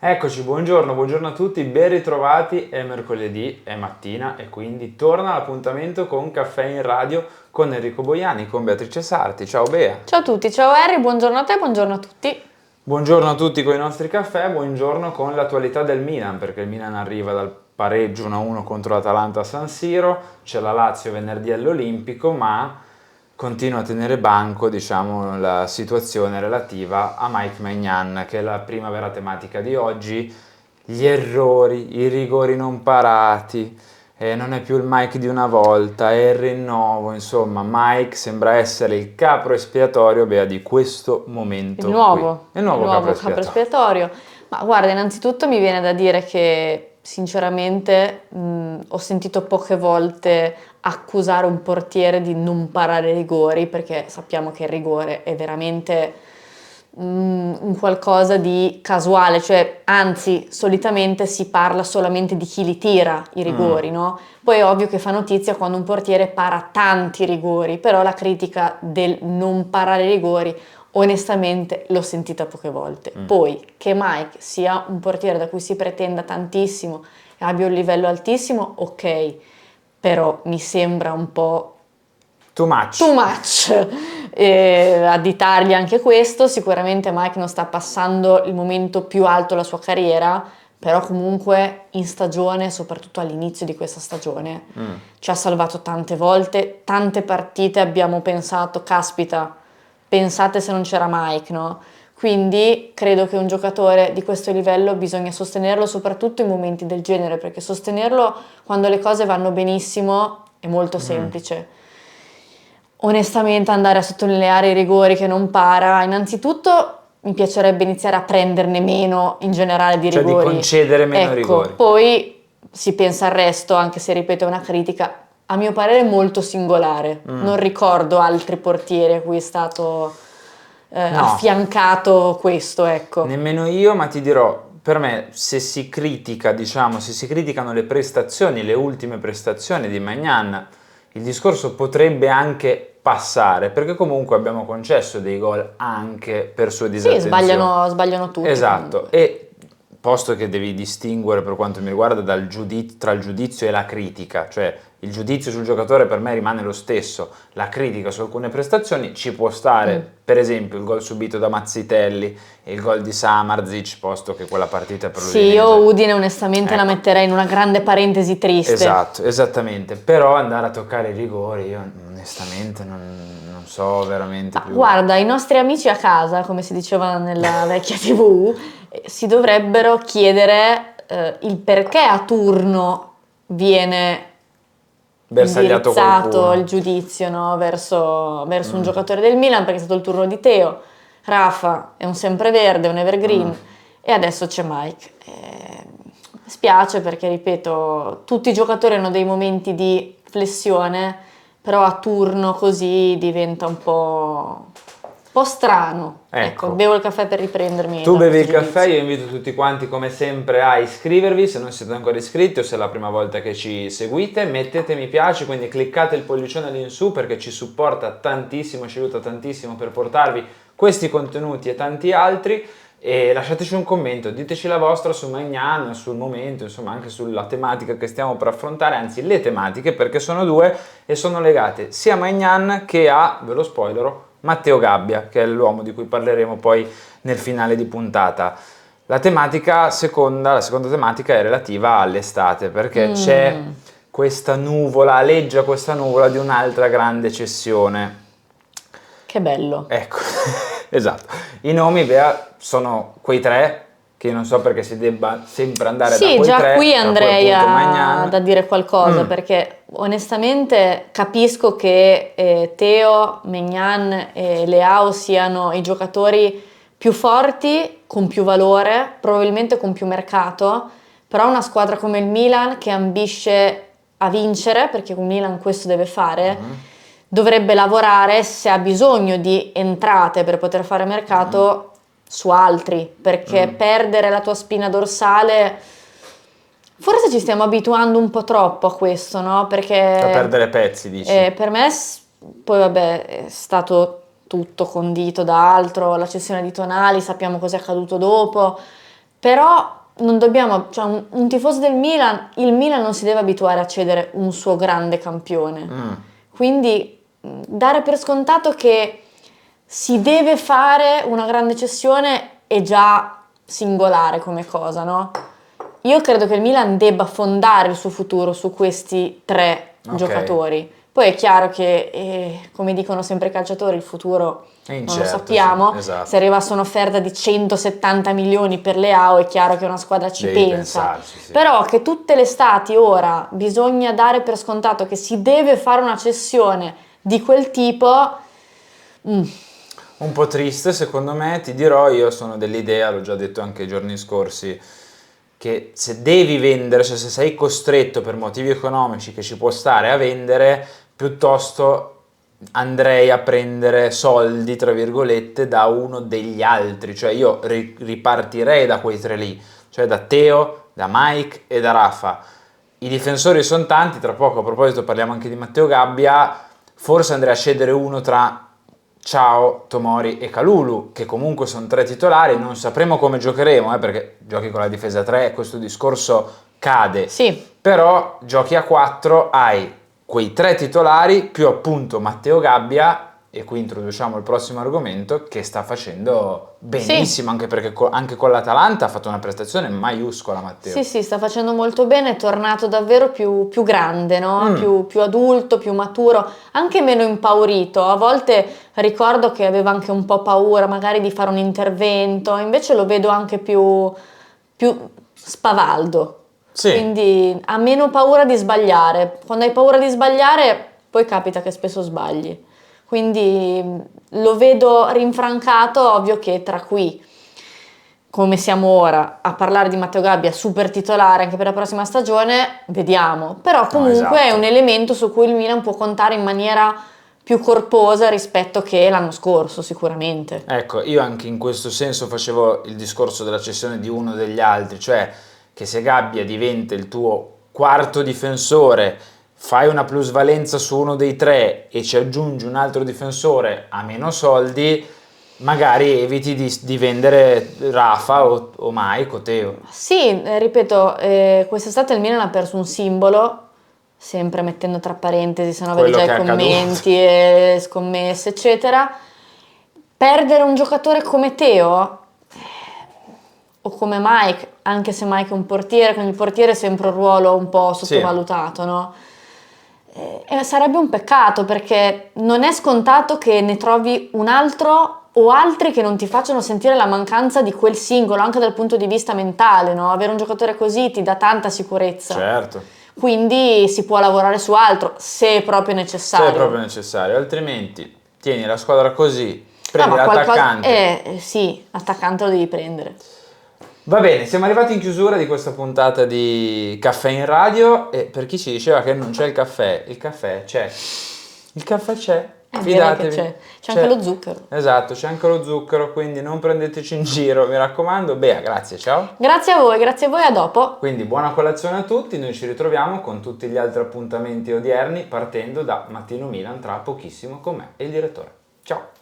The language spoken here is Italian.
Eccoci, buongiorno a tutti, ben ritrovati, è mercoledì, è mattina e quindi torna l'appuntamento con Caffè in Radio con Enrico Boiani, con Beatrice Sarti. Ciao Bea. Ciao a tutti, ciao Harry, buongiorno a te, buongiorno a tutti. Buongiorno a tutti con i nostri caffè, buongiorno con l'attualità del Milan, perché il Milan arriva dal pareggio 1-1 contro l'Atalanta a San Siro, c'è la Lazio venerdì all'Olimpico, ma continua a tenere banco, diciamo, la situazione relativa a Mike Maignan, che è la prima vera tematica di oggi. Gli errori, i rigori non parati, non è più il Mike di una volta, è il rinnovo, insomma, Mike sembra essere il capro espiatorio, Bea, di questo momento Il nuovo, qui. Il nuovo capro capro espiatorio. espiatorio. Ma guarda, innanzitutto mi viene da dire che sinceramente ho sentito poche volte accusare un portiere di non parare rigori, perché sappiamo che il rigore è veramente un qualcosa di casuale, cioè anzi solitamente si parla solamente di chi li tira i rigori, no? Poi è ovvio che fa notizia quando un portiere para tanti rigori, però la critica del non parare rigori onestamente l'ho sentita poche volte. Poi che Mike sia un portiere da cui si pretenda tantissimo e abbia un livello altissimo, ok, però mi sembra un po' Too much. too much additargli anche questo. Sicuramente Mike non sta passando il momento più alto della sua carriera, però comunque in stagione, soprattutto all'inizio di questa stagione, ci ha salvato tante volte, tante partite abbiamo pensato, caspita, pensate se non c'era Mike, no? Quindi credo che un giocatore di questo livello bisogna sostenerlo soprattutto in momenti del genere, perché sostenerlo quando le cose vanno benissimo è molto semplice. Onestamente andare a sottolineare i rigori che non para, innanzitutto mi piacerebbe iniziare a prenderne meno in generale di Cioè rigori. di concedere meno rigori. Poi si pensa al resto, anche se ripeto è una critica, a mio parere molto singolare. Non ricordo altri portieri a cui è stato affiancato questo, ecco. Nemmeno io, ma ti dirò, per me se si critica, diciamo, se si criticano le prestazioni, le ultime prestazioni di Maignan, il discorso potrebbe anche passare, perché comunque abbiamo concesso dei gol anche per sue Sì, disattenzioni. sbagliano tutti. Esatto, Comunque. e posto che devi distinguere per quanto mi riguarda tra il giudizio e la critica, cioè il giudizio sul giocatore per me rimane lo stesso, la critica su alcune prestazioni ci può stare, per esempio il gol subito da Mazzitelli e il gol di Samardzic, posto che quella partita per Sì, l'Udinese. io Udine onestamente la metterei in una grande parentesi triste. Esatto, esattamente, però andare a toccare i rigori io onestamente non so veramente più. Guarda, i nostri amici a casa, come si diceva nella vecchia TV, si dovrebbero chiedere il perché a turno viene Bersagliato indirizzato qualcuno. il giudizio, no, verso un giocatore del Milan, perché è stato il turno di Teo, Rafa è un sempreverde, un evergreen, e adesso c'è Mike. Spiace perché, ripeto, tutti i giocatori hanno dei momenti di flessione, però a turno così diventa un po' strano. Ecco, bevo il caffè per riprendermi. Tu da bevi il questo caffè, giudizio. io invito tutti quanti come sempre a iscrivervi se non siete ancora iscritti o se è la prima volta che ci seguite, mettete mi piace, quindi cliccate il pollicione lì in su perché ci supporta tantissimo, ci aiuta tantissimo per portarvi questi contenuti e tanti altri, e lasciateci un commento, diteci la vostra su Maignan, sul momento, insomma anche sulla tematica che stiamo per affrontare, anzi le tematiche, perché sono due e sono legate sia a Maignan che a, ve lo spoilerò, Matteo Gabbia, che è l'uomo di cui parleremo poi nel finale di puntata. La seconda tematica è relativa all'estate, perché c'è questa nuvola, aleggia questa nuvola di un'altra grande cessione. Che bello. Ecco, esatto. I nomi, Bea, sono quei tre, che io non so perché si debba sempre andare da Sì, quei già tre. qui tra cui andrei appunto Maignan. da dire qualcosa, perché onestamente capisco che Teo, Maignan e Leao siano i giocatori più forti, con più valore, probabilmente con più mercato, però una squadra come il Milan che ambisce a vincere, perché il Milan questo deve fare, dovrebbe lavorare, se ha bisogno di entrate per poter fare mercato, su altri, perché perdere la tua spina dorsale, forse ci stiamo abituando un po' troppo a questo, no? Perché Da perdere pezzi, dici? per me poi vabbè è stato tutto condito da altro, la cessione di Tonali, sappiamo cosa è accaduto dopo, Però non dobbiamo, cioè un tifoso del Milan, il Milan non si deve abituare a cedere un suo grande campione. Quindi dare per scontato che si deve fare una grande cessione è già singolare come cosa, no? Io credo che il Milan debba fondare il suo futuro su questi 3 giocatori. Poi è chiaro che, come dicono sempre i calciatori, il futuro non lo sappiamo. Sì, esatto. Se arrivasse un'offerta di 170 milioni per Leao, è chiaro che una squadra ci Devi pensa. pensarci, sì. Però che tutte le estati ora bisogna dare per scontato che si deve fare una cessione di quel tipo. Un po' triste, secondo me, ti dirò, io sono dell'idea, l'ho già detto anche i giorni scorsi, che se devi vendere, cioè se sei costretto per motivi economici che ci può stare a vendere, piuttosto andrei a prendere soldi, tra virgolette, da uno degli altri, cioè io ripartirei da quei 3 lì, cioè da Teo, da Mike e da Rafa. I difensori sono tanti, tra poco a proposito parliamo anche di Matteo Gabbia, forse andrei a cedere uno tra Ciao, Tomori e Kalulu, che comunque sono 3 titolari, non sapremo come giocheremo, perché giochi con la difesa 3, questo discorso cade. Sì. Però giochi a 4, hai quei 3 titolari più appunto Matteo Gabbia, e qui introduciamo il prossimo argomento, che sta facendo benissimo, anche perché anche con l'Atalanta ha fatto una prestazione maiuscola Matteo. Sì, sta facendo molto bene, è tornato davvero più grande, no? Più adulto, più maturo, anche meno impaurito. A volte ricordo che aveva anche un po' paura magari di fare un intervento, invece lo vedo anche più spavaldo. Sì. Quindi ha meno paura di sbagliare. Quando hai paura di sbagliare, poi capita che spesso sbagli. Quindi lo vedo rinfrancato, ovvio che tra qui, come siamo ora, a parlare di Matteo Gabbia super titolare anche per la prossima stagione, vediamo. Però comunque è un elemento su cui il Milan può contare in maniera più corposa rispetto che l'anno scorso sicuramente. Ecco, io anche in questo senso facevo il discorso della cessione di uno degli altri, cioè che se Gabbia diventa il tuo quarto difensore, fai una plusvalenza su uno dei 3 e ci aggiungi un altro difensore a meno soldi, magari eviti di vendere Rafa o Mike o Teo. Sì, ripeto, quest'estate il Milan ha perso un simbolo, sempre mettendo tra parentesi, se no vedi già i commenti e scommesse, eccetera. Perdere un giocatore come Teo o come Mike, anche se Mike è un portiere, quindi il portiere è sempre un ruolo un po' sottovalutato, no? Sarebbe un peccato perché non è scontato che ne trovi un altro o altri che non ti facciano sentire la mancanza di quel singolo, anche dal punto di vista mentale, no? Avere un giocatore così ti dà tanta sicurezza. Certo. Quindi si può lavorare su altro, se è proprio necessario. Se è proprio necessario, altrimenti tieni la squadra così, prendi l'attaccante. Sì, l'attaccante lo devi prendere. Va bene, siamo arrivati in chiusura di questa puntata di Caffè in Radio e per chi ci diceva che non c'è il caffè c'è. Il caffè c'è, fidatevi. C'è anche lo zucchero. Esatto, c'è anche lo zucchero, quindi non prendeteci in giro, mi raccomando. Bea, grazie, ciao. Grazie a voi, a dopo. Quindi buona colazione a tutti, noi ci ritroviamo con tutti gli altri appuntamenti odierni partendo da Mattino Milan tra pochissimo con me e il direttore. Ciao.